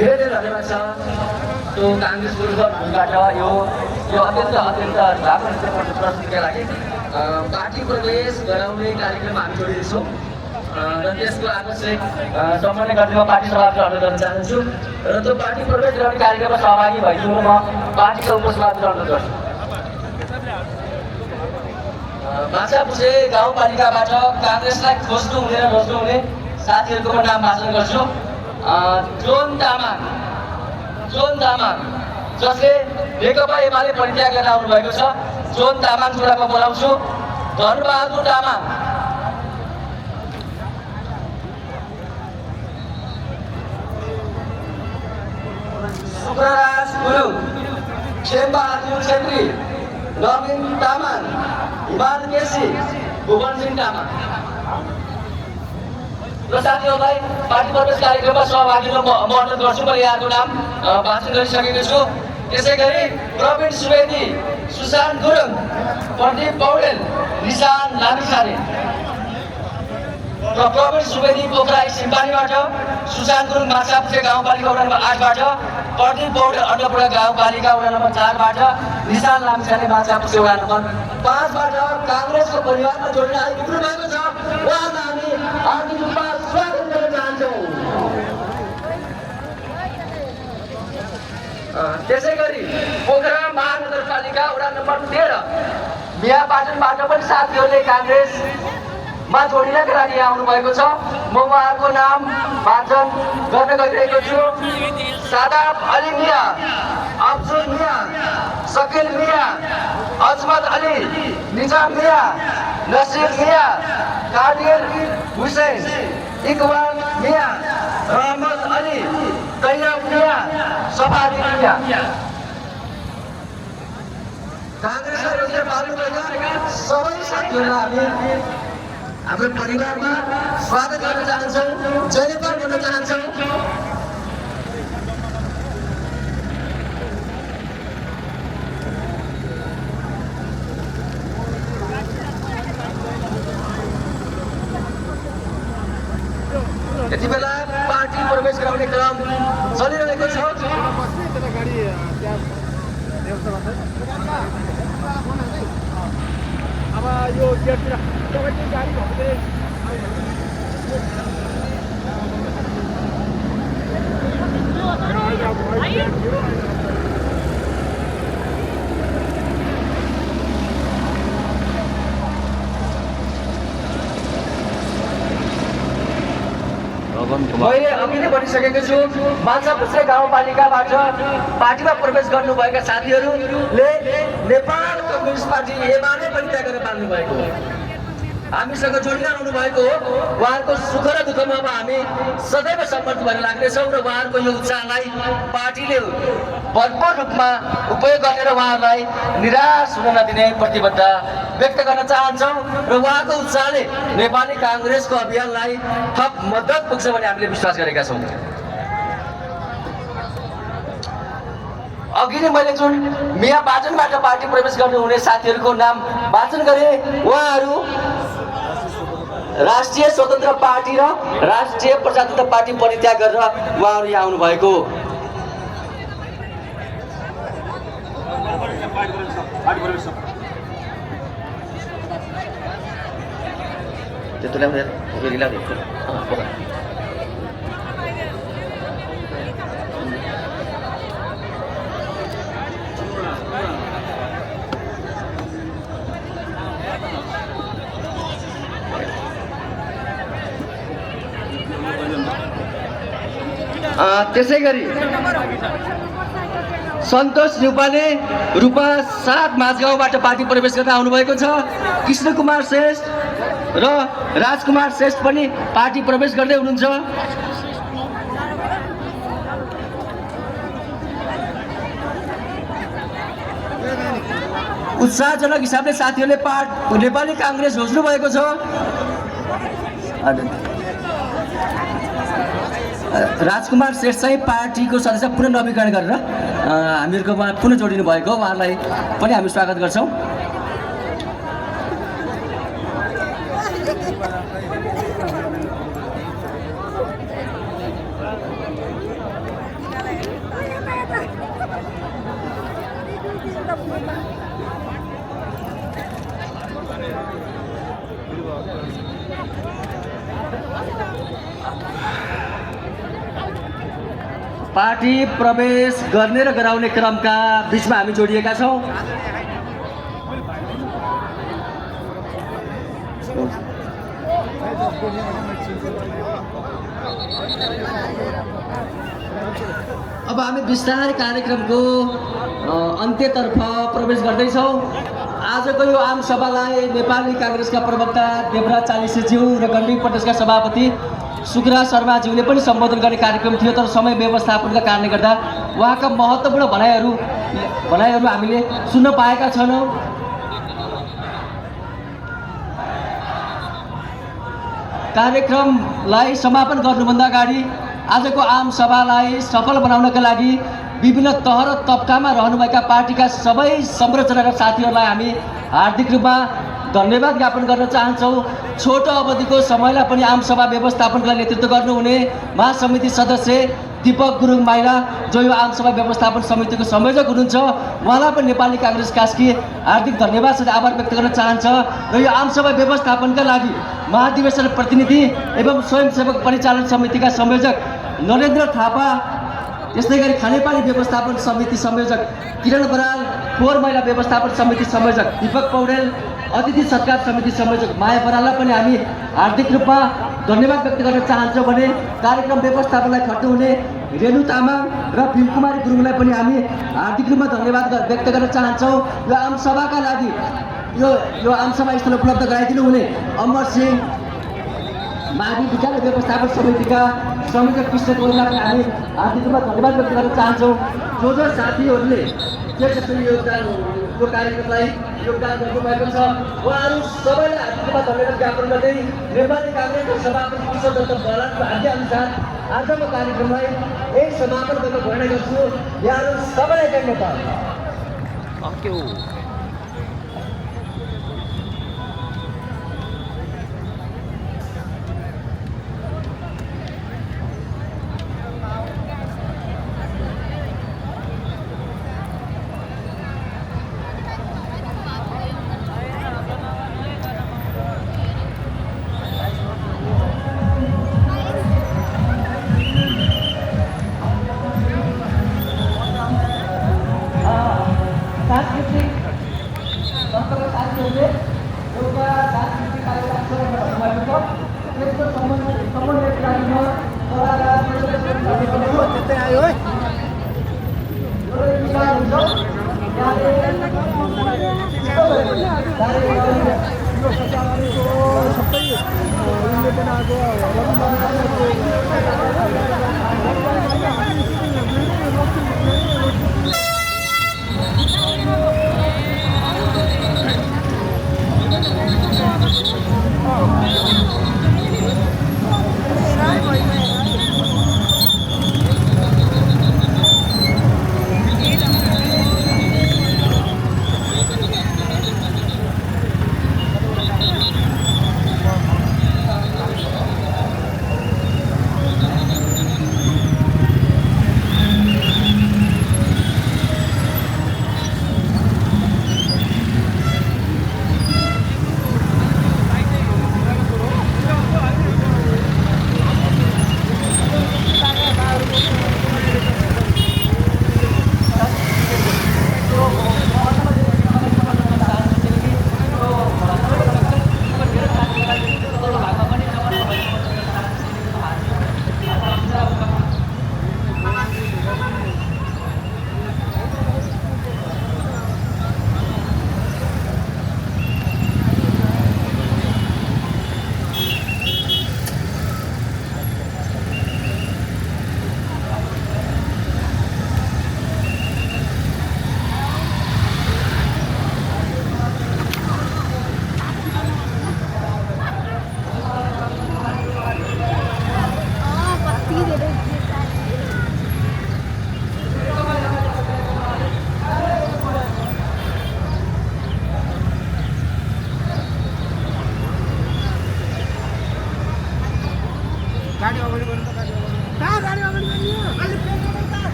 धेरै धेरै धन्यवाद छ त्यो काङ्ग्रेस विरुद्धबाट यो अत्यन्त राम्रो प्रस्तुतिका लागि पार्टी प्रवेश गराउने कार्यक्रममा हामी जोडिँदैछौँ र त्यसको आवश्यक सम्मान गर्ने म पार्टी सभापतिलाई अनुरोध गर्न चाहन्छु र त्यो पार्टी प्रवेश गराउने कार्यक्रममा सहभागी भइदिनु म पार्टीका उपसभापतिलाई अनुरोध गर्छु। माछापुछे गाउँपालिकाबाट काङ्ग्रेसलाई खोज्नु हुने र रोज्नु हुने साथीहरूको म नाम वाचन गर्छु। जोन तामाङ जसले नेकपा एमाले परित्याग गर्न आउनुभएको छ। जोन तामाङ छोरामा बोलाउँछु। धनबहादुर तामाङ, शुक्रराज गुरुङ, खेमबहादुर छेत्री, नवीन तामाङ, हिमाल केसी, भुवन सिंह तामाङ र साथीहरूलाई पार्टी प्रवेश कार्यक्रममा सहभागी म अनुरोध गर्छु। मैले यहाँको नाम वाचन गरिसकेको छु। त्यसै गरी प्रवीण सुवेदी, सुशान्त गुरुङ, प्रदीप पौडेल, निशान लामिछाने र प्रवीण सुवेदी पोखरा सिम्पानीबाट, सुशान्त गुरुङ माछापुछे गाउँपालिका वडा नम्बर 8बाट, प्रदीप पौडेल अन्नपूर्ण गाउँपालिका वडा नम्बर 4बाट, निशान लामिछाने माछापुछे वडा नम्बर 5बाट काङ्ग्रेसको परिवारमा जोडिन आइपुग्नु भएको छ। उहाँलाई हामी हार्दिक रूपमा स्वागत गर्न चाहन्छौँ। त्यसै गरी पोखरा महानगरपालिका वडा नम्बर 13 मियापाटनबाट पनि साथीहरूले काङ्ग्रेसमा जोडिनका लागि आउनुभएको छ। म उहाँहरूको नाम वाचन गर्न गइरहेको छु। सादाब अली मिया, अफजुल मिया, सकिल मिया, अजमत अली, निजाम मिया, नसीर मिया, कादिर हुसैन, इकबाल मिया, रहमत अली, तैयब मिया, सफारी मिया। काङ्ग्रेसलाई रोजेर पाल्नुभएका सबै साथीहरूलाई हामी हाम्रो परिवारमा स्वागत गर्न चाहन्छौँ, जय नेपाल भन्न चाहन्छौँ। यति बेला पार्टी प्रवेश गराउने क्रम चलिरहेको छ। अब यो गेटतिर तपाईँको गाडी भएको मैले अघि नै भनिसकेको छु। माछापुछे गाउँपालिकाबाट पार्टीमा प्रवेश गर्नुभएका साथीहरूले नेपाल कम्युनिस्ट पार्टी एमाले परित्याग गरेर पाल्नु भएको हो, हामीसँग जोडिन आउनु भएको हो। उहाँहरूको सुख र दुःखमा अब हामी सदैव समर्पित भएर लाग्नेछौँ र उहाँहरूको यो उत्साहलाई पार्टीले भरपूर रूपमा उपयोग गरेर उहाँहरूलाई निराश हुन नदिने प्रतिबद्धता व्यक्त गर्न चाहन्छौँ र उहाँको उत्साहले नेपाली काङ्ग्रेसको अभियानलाई थप मद्दत पुग्छ भन्ने हामीले विश्वास गरेका छौँ। अघि नै मैले जुन मियापाटनबाट पार्टी प्रवेश गर्नुहुने साथीहरूको नाम वाचन गरेँ, उहाँहरू राष्ट्रिय स्वतन्त्र पार्टी र राष्ट्रिय प्रजातन्त्र पार्टी परित्याग गरेर उहाँहरू यहाँ आउनुभएको हो। त्यो ल्याउने फेरि ल्याउने त्यसै गरी सन्तोष न्युपाने रूपा 7 माझगाउँबाट पार्टी प्रवेश गर्न आउनुभएको छ। कृष्ण कुमार श्रेष्ठ र राजकुमार श्रेष्ठ पनि पार्टी प्रवेश गर्दै हुनुहुन्छ। उत्साहजनक हिसाबले साथीहरूले नेपाली काङ्ग्रेस घोषणा भएको छ। राजकुमार श्रेष्ठ चाहिँ पार्टीको सदस्य पुनः नवीकरण गरेर हामीहरूकोमा पुनः जोडिनु भएको, उहाँलाई पनि हामी स्वागत गर्छौँ। पार्टी प्रवेश गर्ने र गराउने क्रमका बिचमा हामी जोडिएका छौँ। अब हामी बिस्तारै कार्यक्रमको अन्त्यतर्फ प्रवेश गर्दैछौँ। आजको यो आम सभालाई नेपाली काङ्ग्रेसका प्रवक्ता देवराज चालिसेज्यू र गण्डकी प्रदेशका सभापति सुखराज शर्माज्यूले पनि सम्बोधन गर्ने कार्यक्रम थियो, तर समय व्यवस्थापनका कारणले गर्दा उहाँका महत्त्वपूर्ण भनाइहरू हामीले सुन्न पाएका छैनौँ। कार्यक्रमलाई समापन गर्नुभन्दा अगाडि आजको आम सभालाई सफल बनाउनका लागि विभिन्न तह र तबकामा रहनुभएका पार्टीका सबै संरचना र साथीहरूलाई हामी हार्दिक रूपमा धन्यवाद ज्ञापन गर्न चाहन्छौँ। छोटो अवधिको समयलाई पनि आम सभा व्यवस्थापनलाई नेतृत्व गर्नुहुने महासमिति सदस्य दीपक गुरुङ माइला, जो यो आम सभा व्यवस्थापन समितिको संयोजक हुनुहुन्छ, उहाँलाई पनि नेपाली काङ्ग्रेस कास्की हार्दिक धन्यवाद साथ आभार व्यक्त गर्न चाहन्छ। र यो आम सभा व्यवस्थापनका लागि महाधिवेशन प्रतिनिधि एवं स्वयंसेवक परिचालन समितिका संयोजक नरेन्द्र थापा, त्यस्तै गरी खानेपानी व्यवस्थापन समिति संयोजक किरण बराल, फोहोर मैला व्यवस्थापन समिति संयोजक दीपक पौडेल, अतिथि सत्कार समिति संयोजक माया बराललाई पनि हामी हार्दिक रूपमा धन्यवाद व्यक्त गर्न चाहन्छौँ भने कार्यक्रम व्यवस्थापनलाई खट्नुहुने रेणु तामाङ र भीमकुमारी गुरुङलाई पनि हामी हार्दिक रूपमा धन्यवाद व्यक्त गर्न चाहन्छौँ। यो आम सभाका लागि यो आम सभा स्थल उपलब्ध गराइदिनु हुने अमर सिंह, मावि विद्यालय व्यवस्थापन समितिका संयोजक कृष्ण कोइराला पनि हामी हार्दिक रूपमा धन्यवाद व्यक्त गर्न चाहन्छौँ। जो साथीहरूले यो कार्यक्रमलाई योगदान गर्नुभएको छ, उहाँहरू सबैलाई हार्दिक रूपमा धन्यवाद ज्ञापन गर्दै नेपाली काङ्ग्रेसको सभापति विश्वदत्त बरालको आज्ञाअनुसार आजको कार्यक्रमलाई यही समापन गर्न घोषणा गर्छु। यहाँहरू सबैलाई धन्यवाद।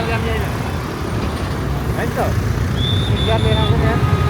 गाडी लिएर आउने होइन है त गाडी लिएर आउने यहाँ